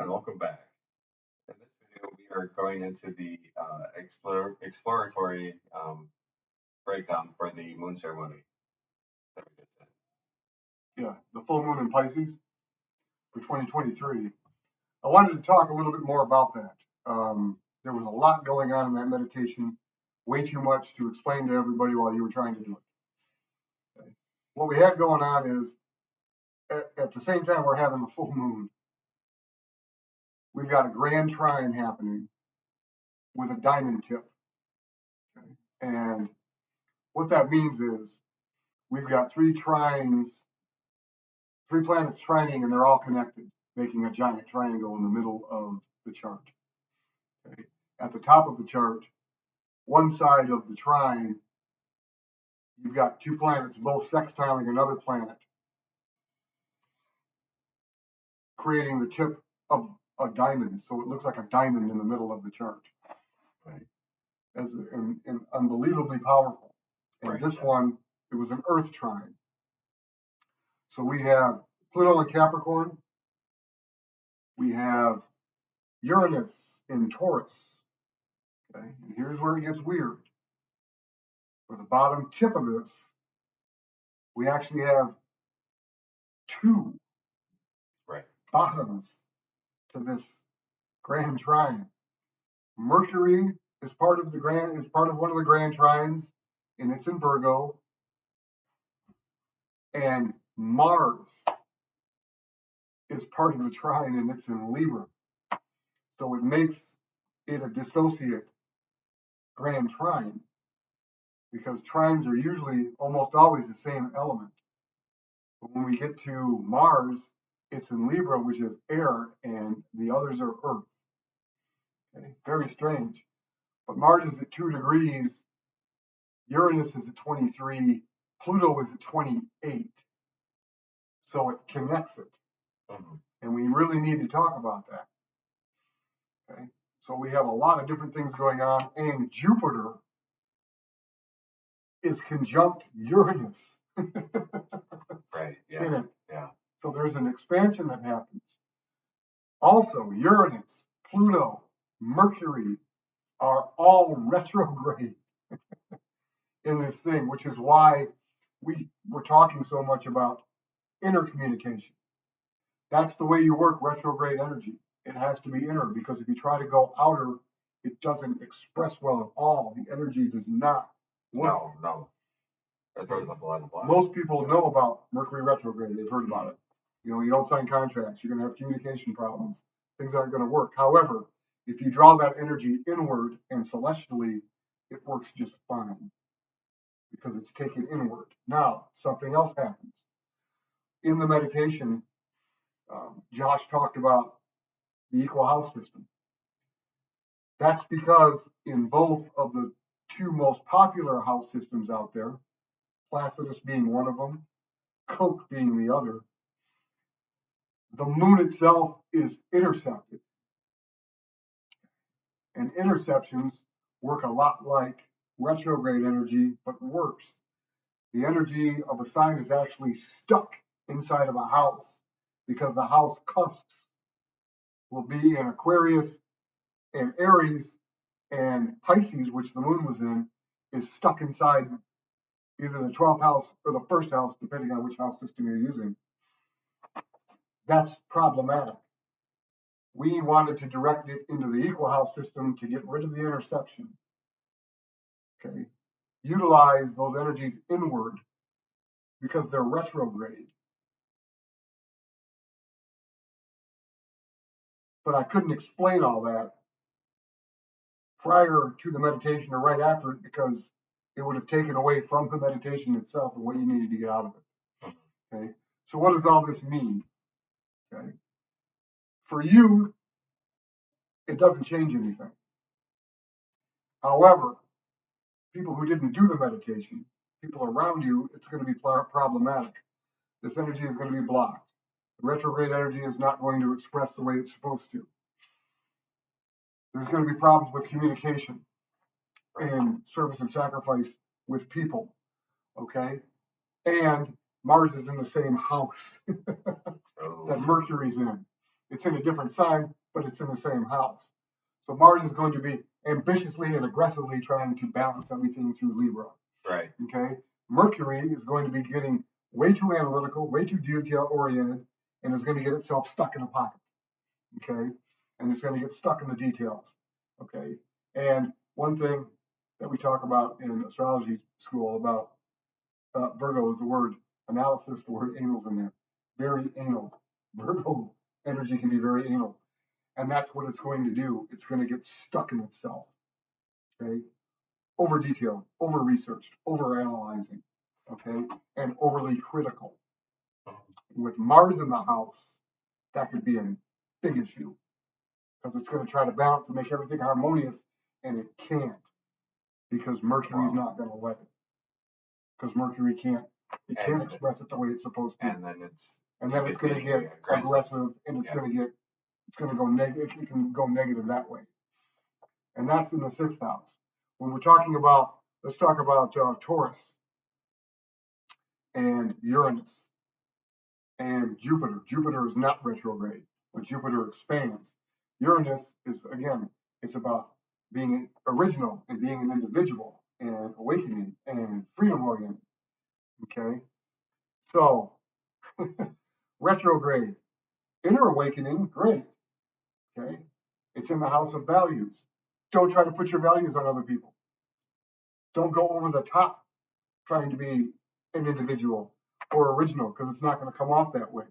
and welcome back. In this video, we are going into the exploratory breakdown for the moon ceremony that we just did. Yeah, the full moon in Pisces for 2023. I wanted to talk a little bit more about that. There was a lot going on in that meditation, way too much to explain to everybody while you were trying to do it. Okay. What we had going on is, at the same time we're having the full moon, we've got a grand trine happening with a diamond tip. Okay. And what that means is we've got three planets trining, and they're all connected, making a giant triangle in the middle of the chart. Okay. At the top of the chart, one side of the trine, you've got two planets both sextiling another planet, creating the tip of a diamond. So it looks like a diamond in the middle of the chart. Right. And unbelievably powerful. And Right, this yeah. one, it was an Earth trine. So we have Pluto in Capricorn. We have Uranus in Taurus. Okay. And here's where it gets weird. For the bottom tip of this, we actually have two Right. bottoms to this grand trine. Mercury is part of one of the grand trines, and it's in Virgo. And Mars is part of the trine, and it's in Libra. So it makes it a dissociate grand trine, because trines are usually almost always the same element. But when we get to Mars, it's in Libra, which is air, and the others are earth. Okay? Very strange. But Mars is at 2 degrees, Uranus is at 23, Pluto is at 28. So it connects it. Mm-hmm. And we really need to talk about that. Okay. So we have a lot of different things going on, and Jupiter is conjunct Uranus. Right. Yeah. In it. Yeah. So there's an expansion that happens. Also, Uranus, Pluto, Mercury are all retrograde in this thing, which is why we were talking so much about inner communication. That's the way you work retrograde energy. It has to be inner, because if you try to go outer, it doesn't express well at all. The energy does not work. No. That throws up a lot of blood. Most people know about Mercury retrograde. They've heard about it. You don't sign contracts. You're going to have communication problems. Things aren't going to work. However, if you draw that energy inward and celestially, it works just fine, because it's taken inward. Now, something else happens. In the meditation, Josh talked about the equal house system. That's because in both of the two most popular house systems out there, Placidus being one of them, Coke being the other, the moon itself is intercepted. And interceptions work a lot like retrograde energy, but worse. The energy of a sign is actually stuck inside of a house, because the house cusps will be in Aquarius and Aries, and Pisces, which the moon was in, is stuck inside either the 12th house or the first house, depending on which house system you're using. That's problematic. We wanted to direct it into the equal house system to get rid of the interception. Okay. Utilize those energies inward, because they're retrograde. But I couldn't explain all that prior to the meditation or right after it, because it would have taken away from the meditation itself and what you needed to get out of it. Okay. So what does all this mean? Okay. For you, it doesn't change anything. However, people who didn't do the meditation, people around you, it's going to be problematic. This energy is going to be blocked. The retrograde energy is not going to express the way it's supposed to. There's going to be problems with communication and service and sacrifice with people. Okay. And Mars is in the same house that Mercury's in. It's in a different sign, but it's in the same house. So Mars is going to be ambitiously and aggressively trying to balance everything through Libra. Right. Okay. Mercury is going to be getting way too analytical, way too detail oriented, and is going to get itself stuck in a pocket. Okay. And it's going to get stuck in the details. Okay. And one thing that we talk about in astrology school about Virgo is the word analysis, the word anal is in there. Very anal. Virgo energy can be very anal. And that's what it's going to do. It's going to get stuck in itself. Okay. Over detailed, over researched, over analyzing. Okay. And overly critical. With Mars in the house, that could be a big issue because it's going to try to balance and make everything harmonious, and it can't because Mercury's not going to let it. Because Mercury can't express it the way it's supposed to. And then it's going to get aggressive, and it's going to go negative. It can go negative that way. And that's in the 6th house. When we're talking about, let's talk about Taurus and Uranus and Jupiter. Jupiter is not retrograde, but Jupiter expands. Uranus is, again, it's about being original and being an individual and awakening and freedom oriented. Okay. So, retrograde, inner awakening, great. Okay. It's in the house of values. Don't try to put your values on other people. Don't go over the top trying to be an individual or original because it's not going to come off that way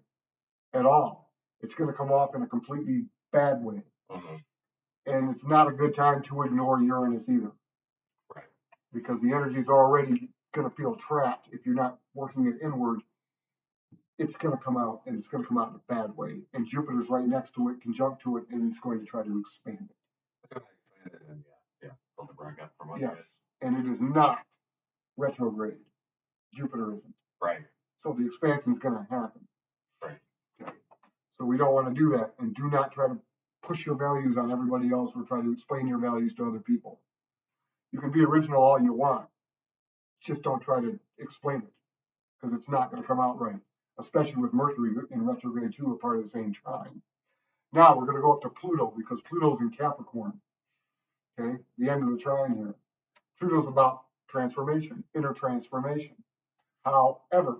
at all. It's going to come off in a completely bad way. Mm-hmm. And it's not a good time to ignore Uranus either. Right. Because the energy is already going to feel trapped if you're not working it inward. It's going to come out, and it's going to come out in a bad way. And Jupiter's right next to it, conjunct to it, and it's going to try to expand it. Yes, and it is not retrograde. Jupiter isn't. Right. So the expansion is going to happen. Right. Okay. So we don't want to do that, and do not try to push your values on everybody else or try to explain your values to other people. You can be original all you want. Just don't try to explain it because it's not going to come out right, especially with Mercury in retrograde too, a part of the same trine. Now we're going to go up to Pluto because Pluto's in Capricorn. Okay, the end of the trine here. Pluto's about transformation, inner transformation. However,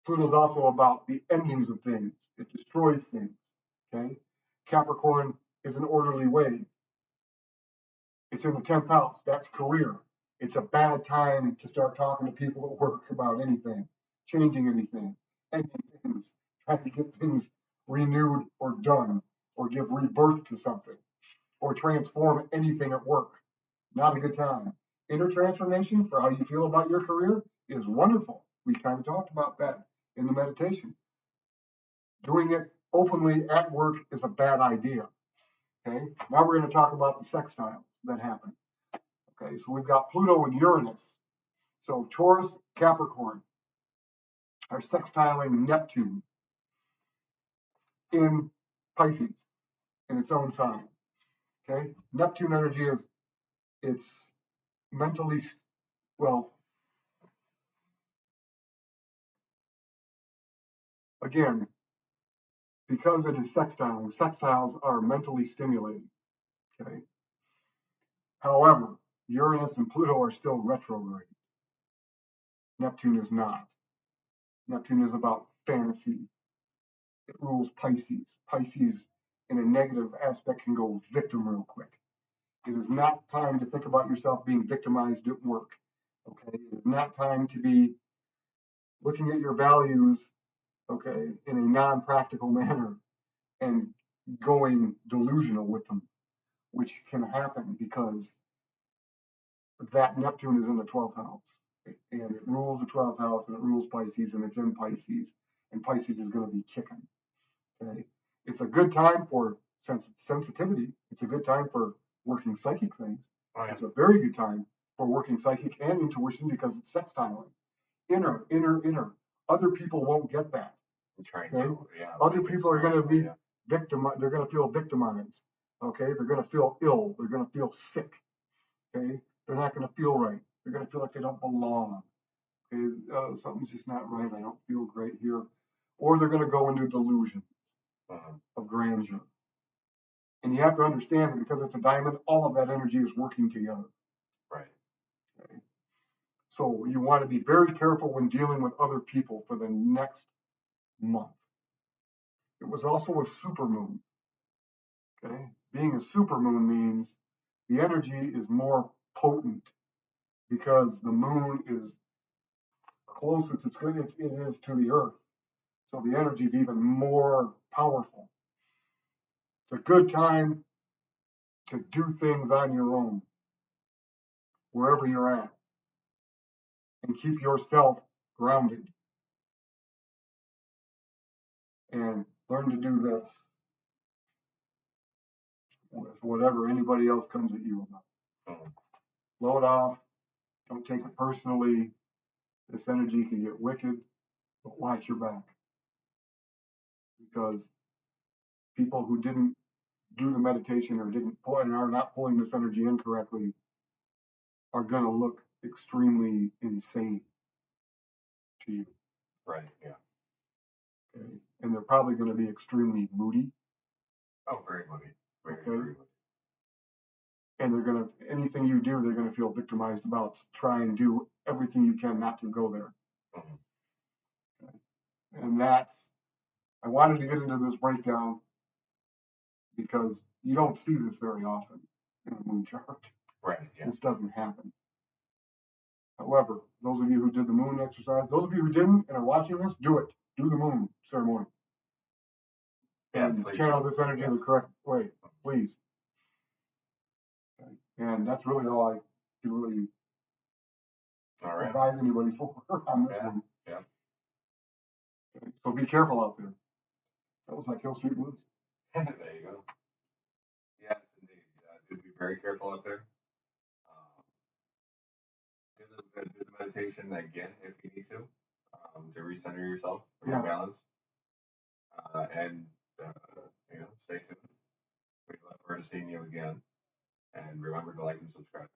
Pluto's also about the endings of things. It destroys things. Okay, Capricorn is an orderly way. It's in the 10th house. That's career. It's a bad time to start talking to people at work about anything, changing anything, ending things, trying to get things renewed or done, or give rebirth to something, or transform anything at work. Not a good time. Inner transformation for how you feel about your career is wonderful. We kind of talked about that in the meditation. Doing it openly at work is a bad idea. Okay, now we're going to talk about the sextiles that happen. Okay, so we've got Pluto and Uranus. So Taurus, Capricorn are sextiling Neptune in Pisces in its own sign. Okay, Neptune energy is it's mentally well. Again, because it is sextiling, sextiles are mentally stimulating. Okay. However, Uranus and Pluto are still retrograde. Neptune is not. Neptune is about fantasy. It rules Pisces. Pisces, in a negative aspect, can go victim real quick. It is not time to think about yourself being victimized at work. Okay. It is not time to be looking at your values, okay, in a non-practical manner and going delusional with them, which can happen because that Neptune is in the 12th house. And it rules the 12th house and it rules Pisces and it's in Pisces. And Pisces is going to be kicking. Okay. It's a good time for sensitivity. It's a good time for working psychic things. Oh, yeah. It's a very good time for working psychic and intuition because it's sextiling. Inner. Other people won't get that. Okay? Other people are going to be victim. They're going to feel victimized. Okay, they're going to feel ill. They're going to feel sick. Okay, they're not going to feel right. They're going to feel like they don't belong. Okay, something's just not right. I don't feel great here, or they're going to go into delusion. of grandeur. And you have to understand that because it's a diamond, all of that energy is working together. Right. Okay? So you want to be very careful when dealing with other people for the next month. It was also a supermoon. Okay? Being a supermoon means the energy is more potent because the moon is closest it is to the earth. So the energy is even more powerful. It's a good time to do things on your own, wherever you're at, and keep yourself grounded and learn to do this with whatever anybody else comes at you about. Blow it off. Don't take it personally. This energy can get wicked, but watch your back. Because people who didn't do the meditation or didn't pull and are not pulling this energy in correctly are going to look extremely insane to you. Right. Yeah. Okay. And they're probably going to be extremely moody. Oh, very moody. Very, okay. Very moody. And they're going to, anything you do, they're going to feel victimized about. Try and do everything you can not to go there. Okay. And that's, I wanted to get into this breakdown because you don't see this very often in a moon chart. Right. Yeah. This doesn't happen. However, those of you who did the moon exercise, those of you who didn't and are watching this, do it. Do the moon ceremony. And channel this energy the correct way, please. Okay. And that's really all I can really advise anybody for on this one. Yeah. Okay. So be careful out there. That was like Hill Street Blues. There you go. Yes, indeed. Do be very careful out there. Do the meditation again if you need to recenter yourself, rebalance, and stay tuned. We look forward to seeing you again, and remember to like and subscribe.